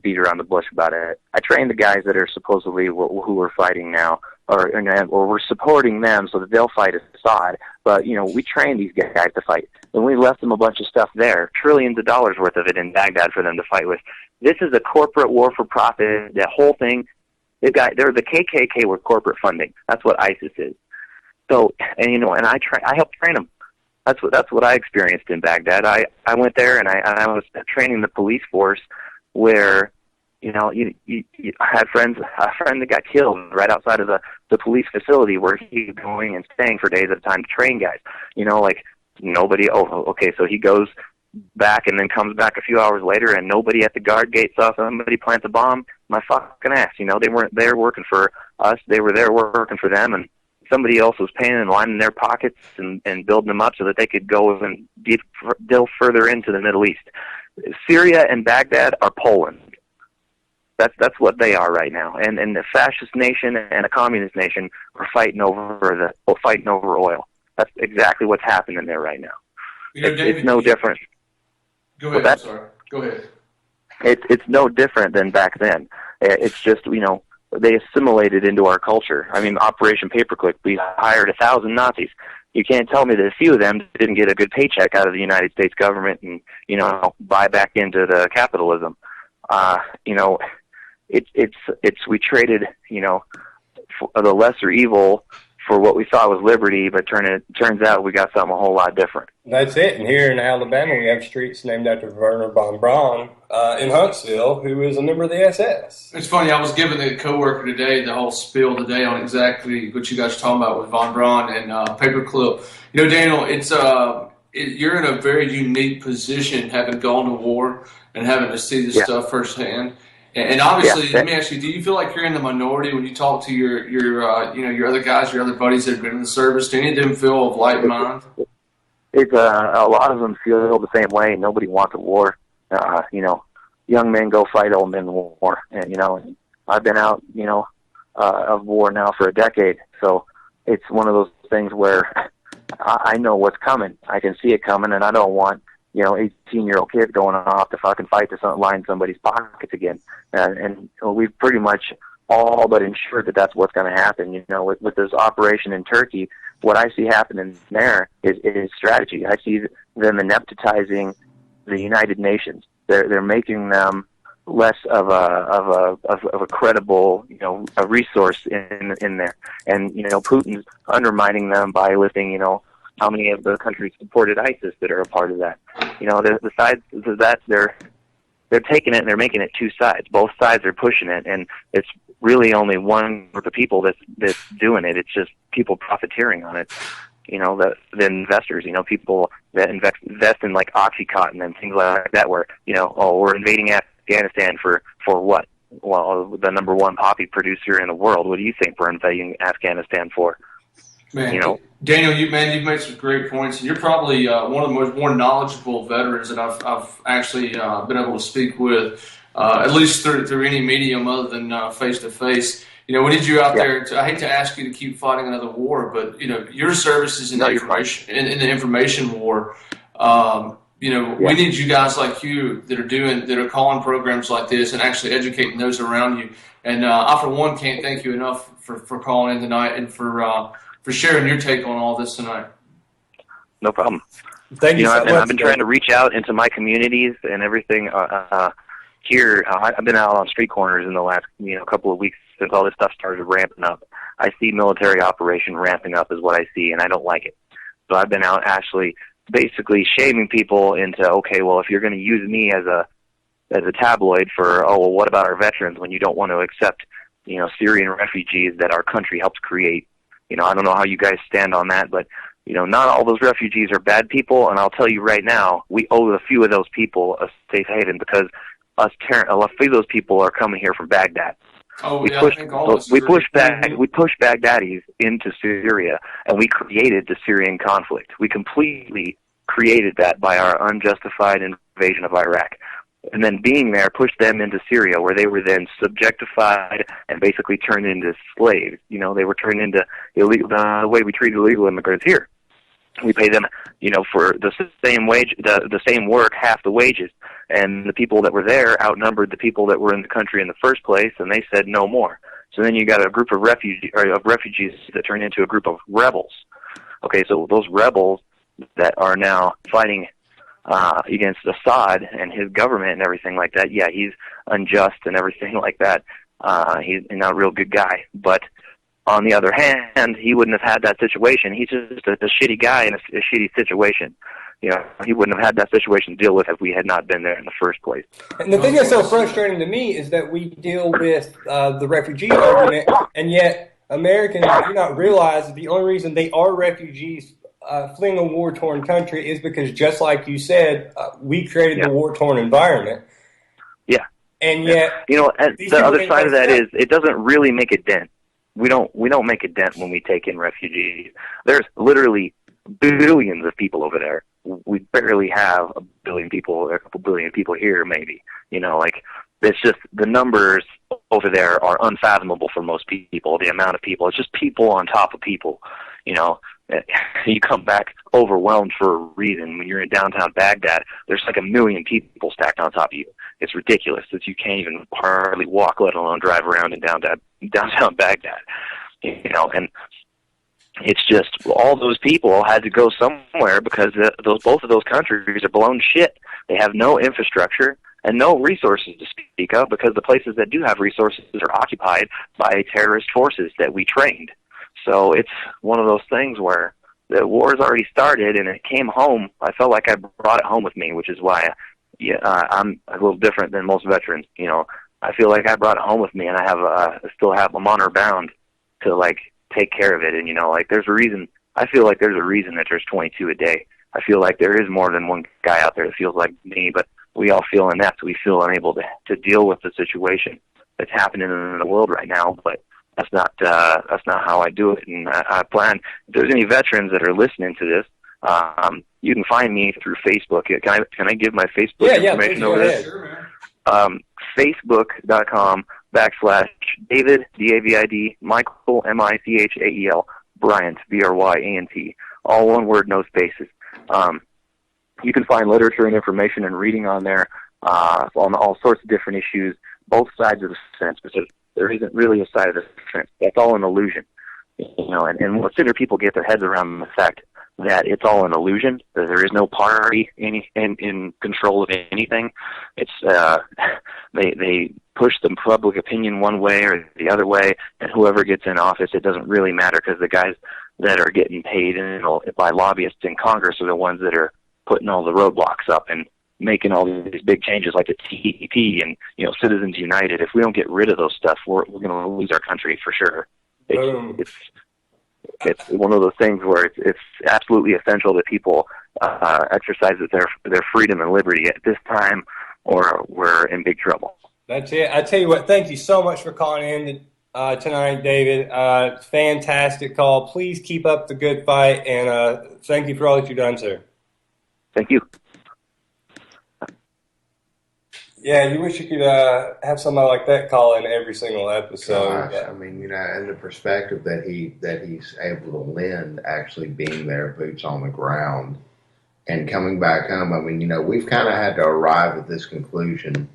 beat around the bush about it. I trained the guys that are supposedly who are fighting now, or we're supporting them so that they'll fight Assad. But, we trained these guys to fight. And we left them a bunch of stuff there, trillions of dollars worth of it in Baghdad for them to fight with. This is a corporate war for profit. The whole thing, they're the KKK with corporate funding. That's what ISIS is. So, and I helped train them. That's what I experienced in Baghdad. I went there and I was training the police force where, I had a friend that got killed right outside of the police facility where he was going and staying for days at a time to train guys. Nobody, so he goes back and then comes back a few hours later and nobody at the guard gate saw somebody plant a bomb. My fucking ass, they weren't there working for us. They were there working for them, and somebody else was paying and lining their pockets and building them up so that they could go and delve further into the Middle East. Syria and Baghdad are Poland. That's what they are right now. And the fascist nation and a communist nation are fighting over oil. That's exactly what's happening there right now. David, it's no different. Go ahead. I'm sorry. Go ahead. It's no different than back then. It's just they assimilated into our culture. I mean, Operation Paperclip, we hired 1,000 Nazis. You can't tell me that a few of them didn't get a good paycheck out of the United States government and, buy back into the capitalism. We traded, for the lesser evil for what we thought was liberty, but turns out we got something a whole lot different. That's it. And here in Alabama, we have streets named after Werner von Braun in Huntsville, who is a member of the SS. It's funny. I was giving a coworker today the whole spiel today on exactly what you guys are talking about with von Braun and Paperclip. Daniel, you're in a very unique position, having gone to war and having to see this stuff firsthand. And obviously, let me ask you: do you feel like you're in the minority when you talk to your other guys, your other buddies that have been in the service? Do any of them feel of light mind? It's a lot of them feel the same way. Nobody wants a war. Young men go fight old men war, and I've been out of war now for a decade. So it's one of those things where I know what's coming. I can see it coming, and I don't want 18-year-old kids going off to fucking fight to line somebody's pockets again. And we've pretty much all but ensured that that's what's going to happen. With this operation in Turkey, what I see happening there is strategy. I see them anesthetizing the United Nations. They're making them less of a credible a resource in there, and Putin's undermining them by listing how many of the countries supported ISIS that are a part of that. The sides of that they're taking it and they're making it two sides. Both sides are pushing it, and it's really only one group of people that's doing it. It's just people profiteering on it. The investors, people that invest in like OxyContin and things like that, where we're invading Afghanistan for what? Well, the number one poppy producer in the world. What do you think we're invading Afghanistan for? Man, Daniel, you've made some great points, and you're probably one of the more knowledgeable veterans that I've actually been able to speak with, at least through any medium other than face to face. We need you out there. I hate to ask you to keep fighting another war, but your services in the information war. We need you guys like you that are calling programs like this and actually educating those around you. And I, for one, can't thank you enough for calling in tonight and for sharing your take on all this tonight. No problem. Thank you so much. I've been trying to reach out into my communities and everything here. I've been out on street corners in the last couple of weeks since all this stuff started ramping up. I see military operation ramping up is what I see, and I don't like it. So I've been out actually basically shaming people into, okay, well, if you're going to use me as a as a tabloid for, oh, well, what about our veterans when you don't want to accept, Syrian refugees that our country helps create? I don't know how you guys stand on that, but, not all those refugees are bad people, and I'll tell you right now, we owe a few of those people a safe haven because a few of those people are coming here from Baghdad. Oh, I think all of us we agree. pushed Baghdadis into Syria, and we created the Syrian conflict. We completely created that by our unjustified invasion of Iraq. And then being there pushed them into Syria, where they were then subjectified and basically turned into slaves. They were turned into illegal, the way we treat illegal immigrants here. We pay them, for the same wage, the same work, half the wages. And the people that were there outnumbered the people that were in the country in the first place, and they said no more. So then you got a group of refugees that turn into a group of rebels. Okay, so those rebels that are now fighting against Assad and his government and everything like that, yeah, he's unjust and everything like that. He's not a real good guy. But on the other hand, he wouldn't have had that situation. He's just a shitty guy in a shitty situation. He wouldn't have had that situation to deal with if we had not been there in the first place. And the thing that's so frustrating to me is that we deal with the refugee argument, and yet Americans do not realize that the only reason they are refugees fleeing a war-torn country is because, just like you said, we created the war-torn environment. Yeah. And yet, and the other side of that is it doesn't really make a dent. We don't make a dent when we take in refugees. There's literally billions of people over there. We barely have a billion people, or a couple billion people here, maybe. It's just the numbers over there are unfathomable for most people. The amount of people, it's just people on top of people. You come back overwhelmed for a reason. When you're in downtown Baghdad, there's like 1 million people stacked on top of you. It's ridiculous that you can't even hardly walk, let alone drive around in downtown Baghdad. And it's just all those people had to go somewhere because both of those countries are blown shit. They have no infrastructure and no resources to speak of because the places that do have resources are occupied by terrorist forces that we trained. So it's one of those things where the war's already started and it came home. I felt like I brought it home with me, which is why I'm a little different than most veterans. I feel like I brought it home with me, and I'm honor bound to take care of it. And there's a reason. I feel like there's a reason that there's 22 a day. I feel like there is more than one guy out there that feels like me, but we all feel inept. We feel unable to deal with the situation that's happening in the world right now. But that's not how I do it. And I plan, if there's any veterans that are listening to this, you can find me through Facebook. Can I give my Facebook information over there? Sure, Facebook.com/David, DAVID, Michael, MICHAEL, Bryant, BRYANT. All one word, no spaces. You can find literature and information and reading on there on all sorts of different issues, both sides of the fence, because there isn't really a side of the fence. That's all an illusion. And the sooner people get their heads around the fact that it's all an illusion, that there is no party in control of anything. It's they push the public opinion one way or the other way, and whoever gets in office, it doesn't really matter because the guys that are getting paid by lobbyists in Congress are the ones that are putting all the roadblocks up and making all these big changes like the TPP and Citizens United. If we don't get rid of those stuff, we're going to lose our country for sure. It's one of those things where it's absolutely essential that people exercise their freedom and liberty at this time, or we're in big trouble. That's it. I tell you what, thank you so much for calling in tonight, David. Fantastic call. Please keep up the good fight, and thank you for all that you've done, sir. Thank you. Yeah, you wish you could have somebody like that call in every single episode. Gosh, I mean, you know, and the perspective that he's able to lend, actually being there, boots on the ground, and coming back home. I mean, you know, we've kind of had to arrive at this conclusion,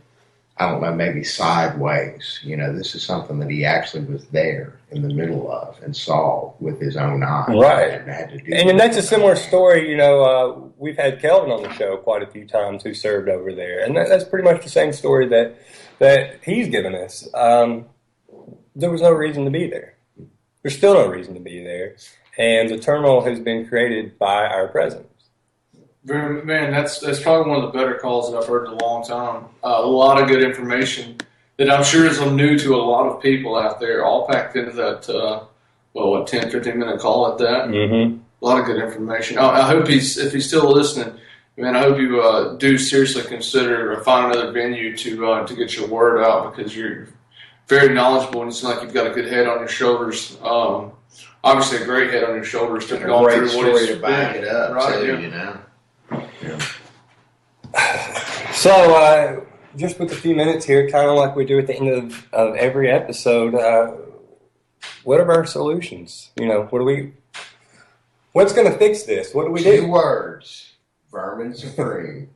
I don't know, maybe sideways. You know, this is something that he actually was there in the middle of and saw with his own eyes. Right. And had to do and that's a similar story, you know, we've had Kelvin on the show quite a few times who served over there. And that's pretty much the same story that he's given us. There was no reason to be there. There's still no reason to be there. And the terminal has been created by our president. Man, that's probably one of the better calls that I've heard in a long time. A lot of good information that I'm sure is new to a lot of people out there, all packed into that, 10, 15-minute call at that. Mm-hmm. A lot of good information. I hope if he's still listening, man, I hope you do seriously consider or find another venue to get your word out, because you're very knowledgeable and it's like you've got a good head on your shoulders. Obviously, a great head on your shoulders to go through what story he's to back it up, right, too, yeah. you know. So, just with a few minutes here, kind of like we do at the end of every episode, what are our solutions? What's going to fix this? What do we do? 2 words: Vermin Supreme.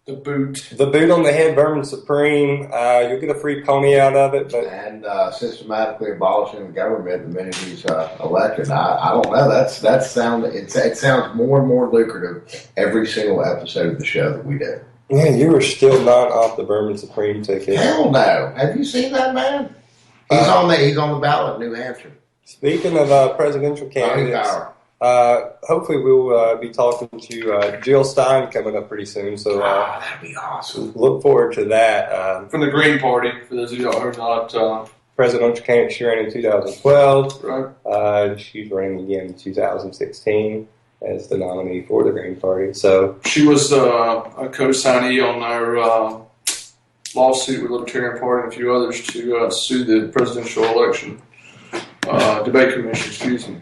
The boot. The boot on the head, Vermin Supreme. You'll get a free pony out of it, And systematically abolishing the government the minute he's elected. I don't know. It sounds more and more lucrative every single episode of the show that we do. Yeah, you are still not off the Vermin Supreme ticket. Hell no! Have you seen that man? He's on the ballot in New Hampshire. Speaking of presidential candidates, hopefully we'll be talking to Jill Stein coming up pretty soon. So that'd be awesome. Look forward to that. From the Green Party, for those of you who are not. Presidential candidate she ran in 2012. Right. She's running again in 2016 as the nominee for the Green Party. So she was a co-signee on our lawsuit with Libertarian Party and a few others to sue the presidential election debate commission. Excuse me.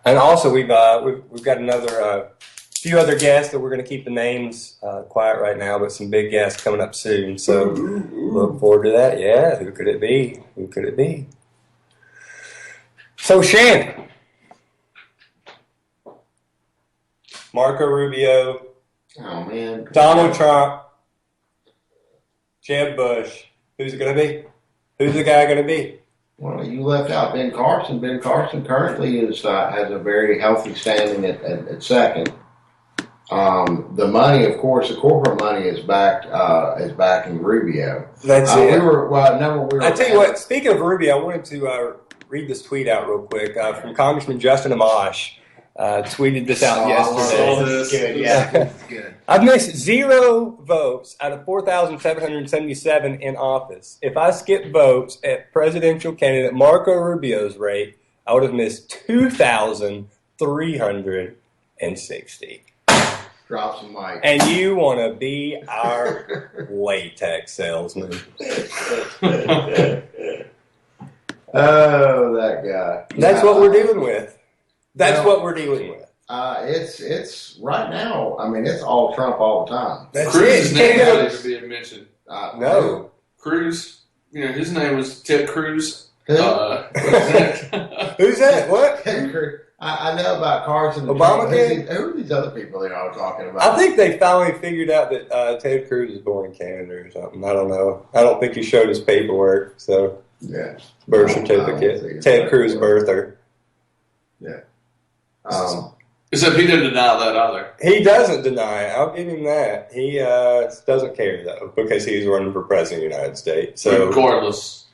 And also we've got another few other guests that we're going to keep the names quiet right now, but some big guests coming up soon. So look forward to that. Yeah, who could it be? Who could it be? So Shannon, Marco Rubio, Oh man, Donald Trump, Jeb Bush. Who's it going to be? Who's the guy going to be? Well, you left out Ben Carson. Ben Carson currently has a very healthy standing at second. The money, of course, the corporate money is backing Rubio. That's it. I tell you what. Speaking of Rubio, I wanted to read this tweet out real quick from Congressman Justin Amash. Tweeted this out yesterday. This is good. Yeah, this is good. I've missed 0 votes out of 4,777 in office. If I skipped votes at presidential candidate Marco Rubio's rate, I would have missed 2,360. Drop some mic. And you want to be our latex salesman. Oh, that guy. That's what we're dealing with. That's what we're dealing with. It's right now. I mean, it's all Trump all the time. That's Cruz's it. name hasn't even been mentioned. No. Cruz. His name was Ted Cruz. Who? Who's that? What? Ted Cruz. I know about Carson. Obamacare? Who are these other people that are talking about? I think they finally figured out that Ted Cruz is born in Canada or something. I don't know. I don't think he showed his paperwork. So yeah, birth certificate. Ted Cruz birther. Yeah. Except he didn't deny that either. He doesn't deny it. I'll give him that. He doesn't care though because he's running for president of the United States. So regardless,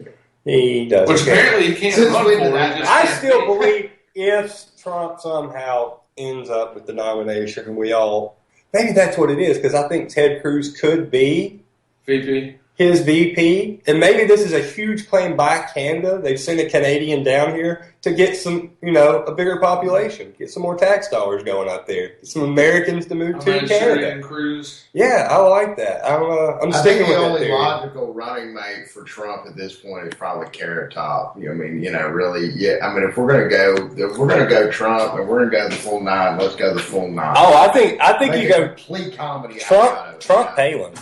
he doesn't. Which care. apparently he can't run for it. I still believe if Trump somehow ends up with the nomination, and maybe that's what it is because I think Ted Cruz could be VP. His VP, and maybe this is a huge claim by Canada. They've sent a Canadian down here to get some, a bigger population, get some more tax dollars going up there, get some Americans to move to Canada. Cruz. Yeah, I like that. I'm sticking with the that only theory. logical running mate for Trump at this point is probably Carrot Top. Really, yeah. I mean, if we're gonna go Trump and we're gonna go the full 9, let's go the full 9. Oh, I think you go complete comedy. Trump Palin.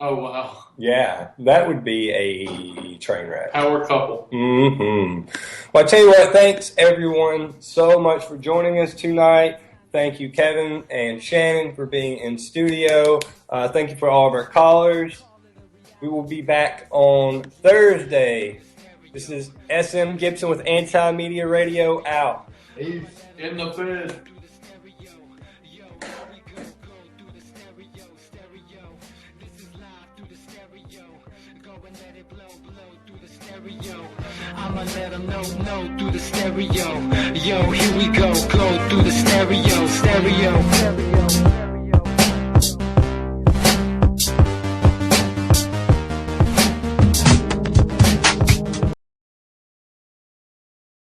Oh, wow. Yeah, that would be a train wreck. Power couple. Mm-hmm. Well, I tell you what, thanks everyone so much for joining us tonight. Thank you, Kevin and Shannon, for being in studio. Thank you for all of our callers. We will be back on Thursday. This is SM Gibson with Anti-Media Radio out. He's in the bed. I'm I'ma let 'em know through the stereo. Yo, here we go through the stereo.